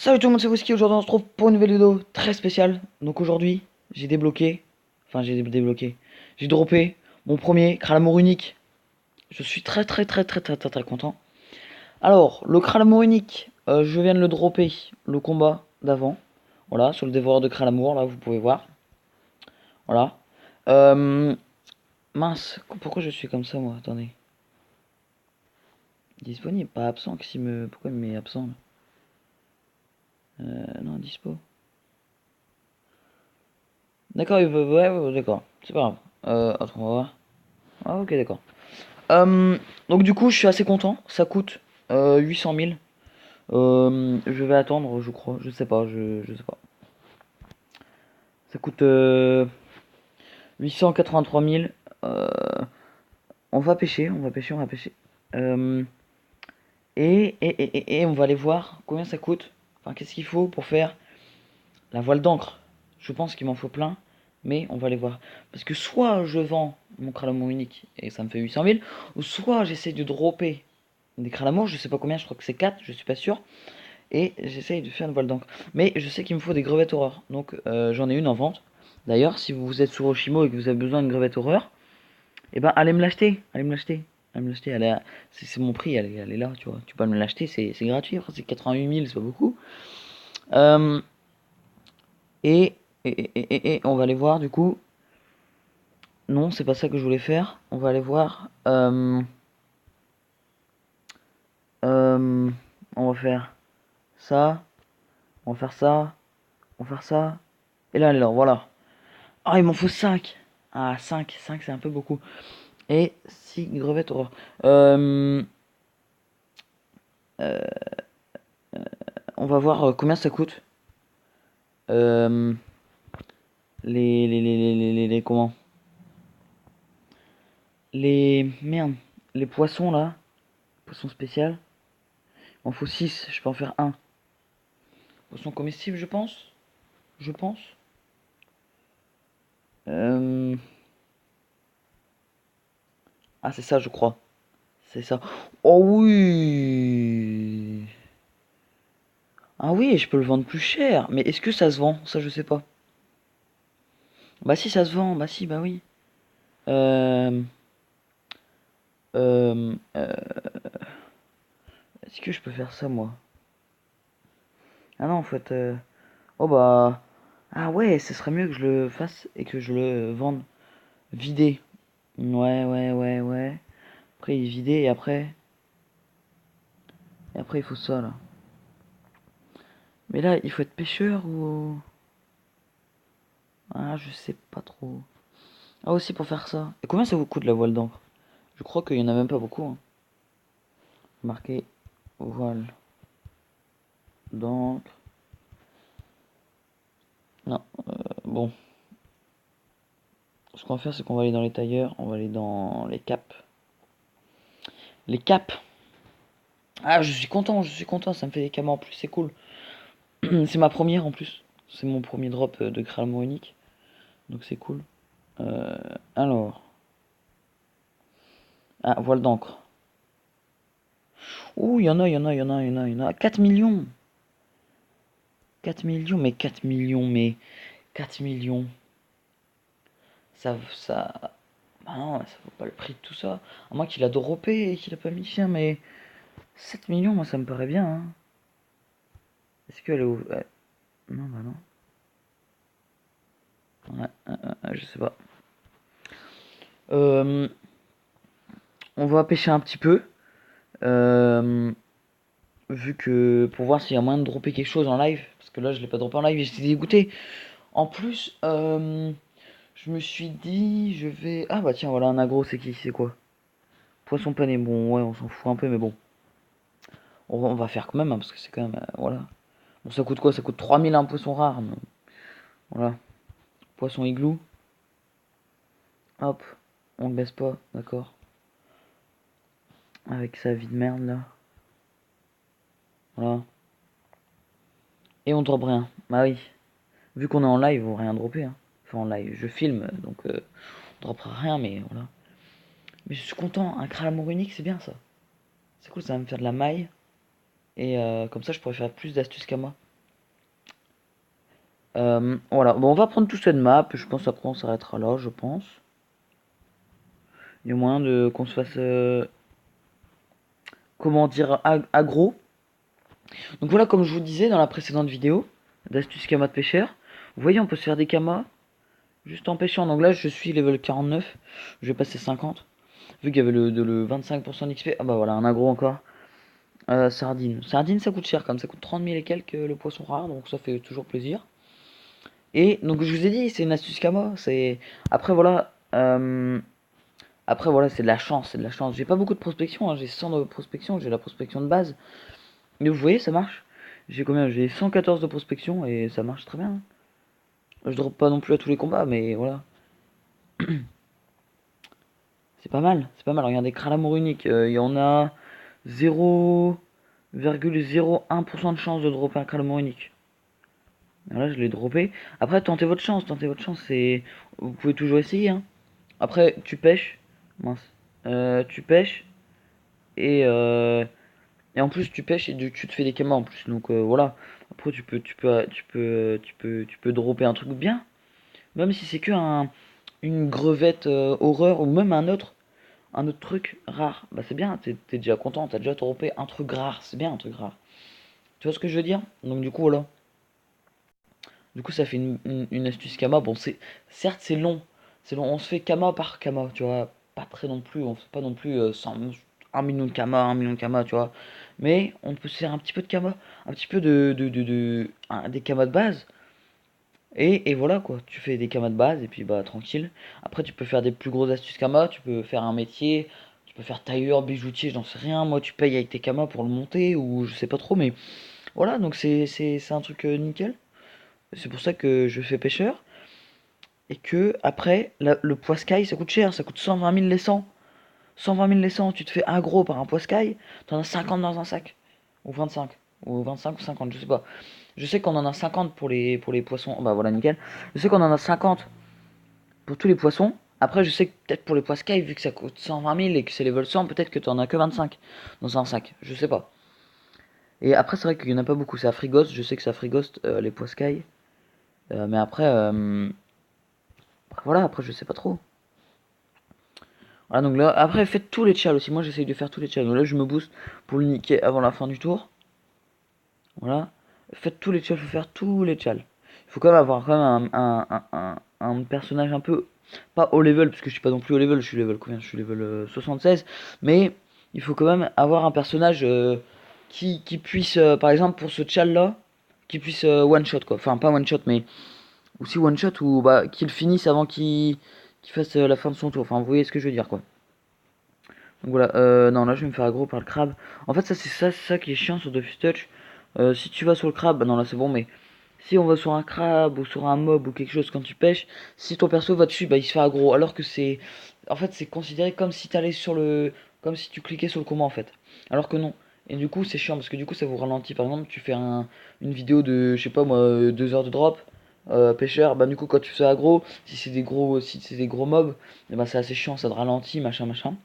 Salut tout le monde, c'est Whisky. Aujourd'hui on se retrouve pour une nouvelle vidéo très spéciale. Donc aujourd'hui j'ai débloqué, j'ai droppé mon premier Cralamour unique. Je suis très content. Alors le Cralamour unique, je viens de le dropper, le combat d'avant. Voilà, sur le dévoreur de Cralamour, là vous pouvez voir. Voilà. Euh, Mince, pourquoi je suis comme ça moi? Attendez. Disponible, pas absent, pourquoi il me met absent là? Non, dispo. D'accord, ouais, d'accord, c'est pas grave. Attends, on va voir. Ah, ok, d'accord. Donc, du coup, je suis assez content. Ça coûte 800 000. Je vais attendre, je crois. Je sais pas, je sais pas. Ça coûte 883 000. Euh, on va pêcher, on va pêcher, on va pêcher. Euh, et on va aller voir combien ça coûte. Enfin, qu'est-ce qu'il faut pour faire la voile d'encre. Je pense qu'il m'en faut plein, mais on va aller voir. Parce que soit je vends mon Kralamur unique et ça me fait 800 000, ou soit j'essaie de dropper des Kralamur, je sais pas combien, je crois que c'est 4, je suis pas sûr, et j'essaye de faire une voile d'encre. Mais je sais qu'il me faut des crevettes horreur, donc j'en ai une en vente. D'ailleurs, si vous êtes sur Oshimo et que vous avez besoin d'une crevette horreur, eh ben allez me l'acheter, allez me l'acheter. Allez me l'acheter, c'est mon prix, elle est là, tu vois. Tu peux me l'acheter, c'est gratuit, c'est 88 000, c'est pas beaucoup. Euh, Et, et on va aller voir du coup. Non, c'est pas ça que je voulais faire. On va aller voir. Euh, on va faire ça. On va faire ça. On va faire ça. Et là, alors, voilà. Ah, il m'en faut 5. Ah, 5 c'est un peu beaucoup. Et 6 grevettes horreur. Euh, euh, on va voir combien ça coûte. Euh, comment? Merde. Les poissons là. Poissons spécial. Il m'en faut 6. Je peux en faire un. Poisson comestible, je pense. Je pense. Euh... Ah, c'est ça, je crois. C'est ça. Oh oui. Ah oui, je peux le vendre plus cher. Mais est-ce que ça se vend? Ça, je sais pas. Bah si, ça se vend. Bah si, bah oui. Euh... euh, euh, Est-ce que je peux faire ça, moi? Ah non, en fait... Oh bah... Ah ouais, ce serait mieux que je le fasse et que je le vende vidé. Ouais. Après, il est vidé et après... Et après, il faut ça, là. Mais là, il faut être pêcheur ou... Ah, je sais pas trop. Ah, aussi pour faire ça. Et combien ça vous coûte la voile d'encre? Je crois qu'il y en a même pas beaucoup, hein. Marqué voile d'encre. Non, bon. Ce qu'on va faire, c'est qu'on va aller dans les tailleurs. On va aller dans les caps. Les caps. Ah, je suis content, je suis content. Ça me fait des caps en plus, c'est cool. C'est ma première en plus. C'est mon premier drop de Kralmo unique. Donc c'est cool. Euh, alors. Ah, voile d'encre. Ouh, il y en a, il y en a, il y en a, il y en a, il y en a. 4 millions. 4 millions, mais 4 millions, mais 4 millions. Ça. Bah non, ça vaut pas le prix de tout ça. À moins qu'il a droppé et qu'il a pas mis cher, mais 7 millions, moi ça me paraît bien, hein. Est-ce qu'elle est où? Non, bah non. Je sais pas. Euh, on va pêcher un petit peu. Euh, Vu que pour voir s'il y a moyen de dropper quelque chose en live. Parce que là, je l'ai pas droppé en live et j'étais dégoûté. En plus, je me suis dit, je vais. Ah bah tiens, voilà un agro, c'est qui? C'est quoi? Poisson pané. Bon, ouais, on s'en fout un peu, mais bon. On va faire quand même, hein, parce que c'est quand même. Voilà. Bon, ça coûte quoi? Ça coûte 3000 un poisson rare. Mais voilà. Poisson igloo. Hop. On le baisse pas, d'accord. Avec sa vie de merde là. Voilà. Et on drop rien. Bah oui. Vu qu'on est en live, on va rien dropper, hein. Enfin en live, je filme, donc on droppera rien, mais voilà. Mais je suis content, un Kralamour unique, c'est bien ça. C'est cool, ça va me faire de la maille. Et comme ça, je pourrais faire plus d'astuces qu'à moi. Voilà, bon, on va prendre toute cette map. Je pense après on s'arrêtera là, je pense. Il y a moyen de qu'on se fasse, comment dire, aggro. Donc voilà, comme je vous disais dans la précédente vidéo d'astuces Kama de pêcheur, vous voyez, on peut se faire des Kamas juste en pêchant. Donc là, je suis level 49, je vais passer 50. Vu qu'il y avait le 25% d'XP, ah bah voilà, un aggro encore. Sardine. Sardine, ça coûte cher, comme ça coûte 30 000 et quelques le poisson rare, donc ça fait toujours plaisir. Et donc je vous ai dit, c'est une astuce Kama. C'est après voilà, après voilà, c'est de la chance, c'est de la chance. J'ai pas beaucoup de prospection, hein. J'ai 100 de prospection, j'ai la prospection de base. Mais vous voyez, ça marche. J'ai combien? J'ai 114 de prospection et ça marche très bien. Je drop pas non plus à tous les combats, mais voilà. C'est pas mal, c'est pas mal. Regardez, Kralamour unique, il y en a 0,01% de chance de dropper un Kralamour unique. Là, je l'ai droppé. Après, tentez votre chance, tentez votre chance. Vous pouvez toujours essayer, hein. Après, tu pêches. Mince. Tu pêches et, euh, et en plus tu pêches et tu te fais des camas en plus. Donc voilà. Après, tu peux dropper un truc bien. Même si c'est que une crevette horreur ou même un autre truc rare. Bah c'est bien, t'es déjà content, t'as déjà droppé un truc rare. C'est bien un truc rare. Tu vois ce que je veux dire? Donc du coup voilà. Du coup ça fait une astuce Kama. Bon certes c'est long. C'est long. On se fait Kama par Kama, tu vois. Pas très non plus. On fait pas non plus 1 million de Kama, 1 million de Kama, tu vois. Mais on peut se faire un petit peu de Kama. Un petit peu des Kamas de base. Et voilà quoi, tu fais des kamas de base et puis bah tranquille. Après tu peux faire des plus grosses astuces kamas, tu peux faire un métier, tu peux faire tailleur, bijoutier, j'en sais rien. Moi tu payes avec tes kamas pour le monter ou je sais pas trop, mais voilà, donc c'est un truc nickel. C'est pour ça que je fais pêcheur. Et que après, le poiscaille ça coûte cher, ça coûte 120 000 les 100. 120 000 les 100, tu te fais aggro par un poiscaille, t'en as 50 dans un sac. Ou 25. Ou 25 ou 50, je sais pas. Je sais qu'on en a 50 pour les poissons. Bah voilà, nickel. Je sais qu'on en a 50 pour tous les poissons. Après, je sais que peut-être pour les poiscailles, vu que ça coûte 120 000 et que c'est level 100, peut-être que tu en as que 25 dans un sac. Je sais pas. Et après, c'est vrai qu'il y en a pas beaucoup. C'est à Frigost. Je sais que c'est à Frigost, les poiscailles. Mais voilà, après, je sais pas trop. Voilà, donc là, après, faites tous les tchals aussi. Moi, j'essaye de faire tous les tchals. Donc là, je me booste pour le niquer avant la fin du tour. Voilà. Faites tous les tchals, faut faire tous les tchals. Il faut quand même avoir quand même un personnage un peu, pas haut level, parce que je suis pas non plus haut level, je suis level combien? Je suis level 76. Mais il faut quand même avoir un personnage qui puisse, par exemple pour ce tchal là, qui puisse one shot quoi. Enfin pas one shot, mais aussi one shot ou bah qu'il finisse avant qu'il fasse la fin de son tour. Enfin vous voyez ce que je veux dire quoi. Donc voilà, non là je vais me faire aggro par le crabe. En fait c'est ça qui est chiant sur Dofus Touch. Si tu vas sur le crabe, bah non là c'est bon, mais si on va sur un crabe ou sur un mob ou quelque chose quand tu pêches, si ton perso va dessus, bah il se fait aggro. Alors que c'est, en fait c'est considéré comme si t'allais sur le, comme si tu cliquais sur le combat en fait. Alors que non. Et du coup c'est chiant parce que du coup ça vous ralentit. Par exemple tu fais une vidéo de, je sais pas moi, 2 heures de drop. Pêcheur, bah du coup quand tu fais aggro, si c'est des gros mobs, et bah c'est assez chiant, ça te ralentit, machin machin,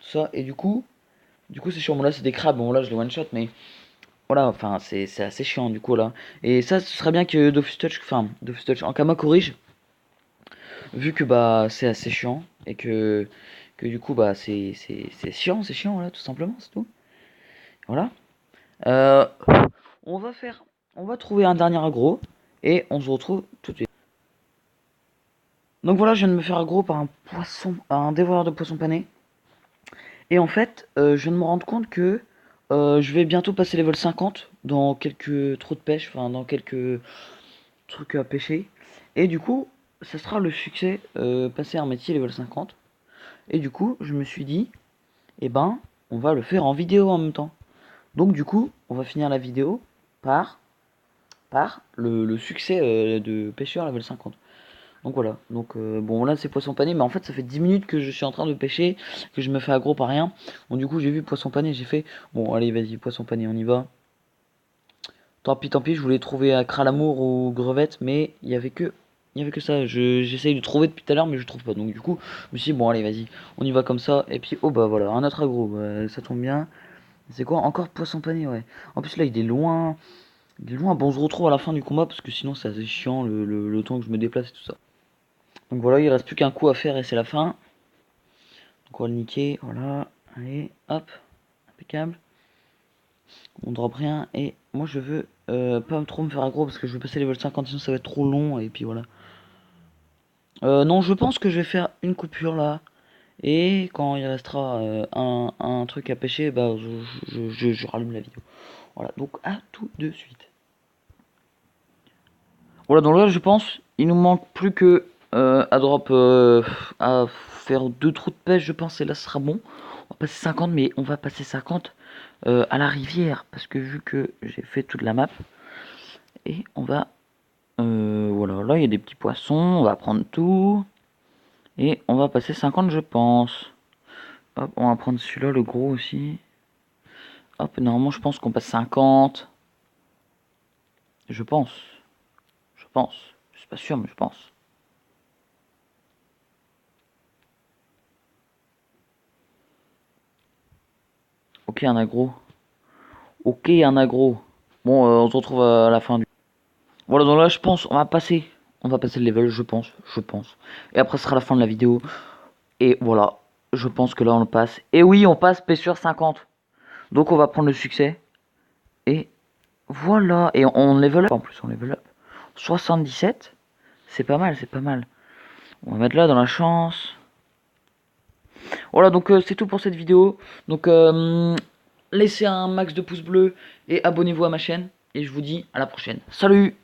tout ça, et du coup c'est chiant. Bon là c'est des crabes, bon là je les one shot, mais voilà, enfin, c'est assez chiant du coup là. Et ça, ce serait bien que Dofus Touch en Kama corrige, vu que bah c'est assez chiant et que du coup bah c'est chiant là, tout simplement, c'est tout. Voilà. Euh, on va faire, on va trouver un dernier aggro et on se retrouve tout de suite. Donc voilà, je viens de me faire aggro par un dévoreur de poissons panés. Et en fait, je viens de me rendre compte que je vais bientôt passer level 50 dans quelques trous de pêche, enfin dans quelques trucs à pêcher. Et du coup, ça sera le succès, passer un métier level 50. Et du coup, je me suis dit, eh ben, on va le faire en vidéo en même temps. Donc du coup, on va finir la vidéo par, par le succès de pêcheur level 50. Donc voilà, donc bon là c'est poisson pané, mais en fait ça fait 10 minutes que je suis en train de pêcher, que je me fais aggro par rien. Donc du coup j'ai vu poisson pané, j'ai fait, bon allez vas-y poisson pané, on y va. Tant pis, je voulais trouver à Kralamour ou Grevette, mais il y avait que ça. J'essaye de trouver depuis tout à l'heure, mais je trouve pas. Donc du coup, je me suis dit, bon allez, vas-y, on y va comme ça. Et puis, oh bah voilà, un autre aggro, bah, ça tombe bien. C'est quoi? Encore poisson pané, ouais. En plus là, il est loin. Dis loin, bon, on se retrouve à la fin du combat parce que sinon c'est assez chiant le temps que je me déplace et tout ça. Donc voilà, il reste plus qu'un coup à faire et c'est la fin. Donc on va le niquer, voilà. Allez, hop, impeccable. On drop rien et moi je veux pas trop me faire aggro parce que je veux passer level 50 sinon ça va être trop long et puis voilà. Non, je pense que je vais faire une coupure là. Et quand il restera un truc à pêcher, bah je rallume la vidéo. Voilà, donc à tout de suite. Voilà, donc là je pense, il nous manque plus que à drop, à faire 2 trous de pêche je pense, et là ce sera bon. On va passer 50, mais on va passer 50 à la rivière, parce que vu que j'ai fait toute la map, et on va, voilà, là il y a des petits poissons, on va prendre tout, et on va passer 50 je pense. Hop, on va prendre celui-là, le gros aussi. Hop, normalement je pense qu'on passe 50. Je pense. Je pense. Je suis pas sûr, mais je pense. Ok, un aggro. Ok, un aggro. Bon, on se retrouve à la fin du... Voilà, donc là, je pense, on va passer. On va passer le level, je pense. Je pense. Et après, ce sera la fin de la vidéo. Et voilà. Je pense que là, on le passe. Et oui, on passe pêcheur 50. Donc, on va prendre le succès. Et voilà. Et on level up. En plus, on level up. 77. C'est pas mal, c'est pas mal. On va mettre là dans la chance. Voilà, donc c'est tout pour cette vidéo. Donc, laissez un max de pouces bleus et abonnez-vous à ma chaîne. Et je vous dis à la prochaine. Salut!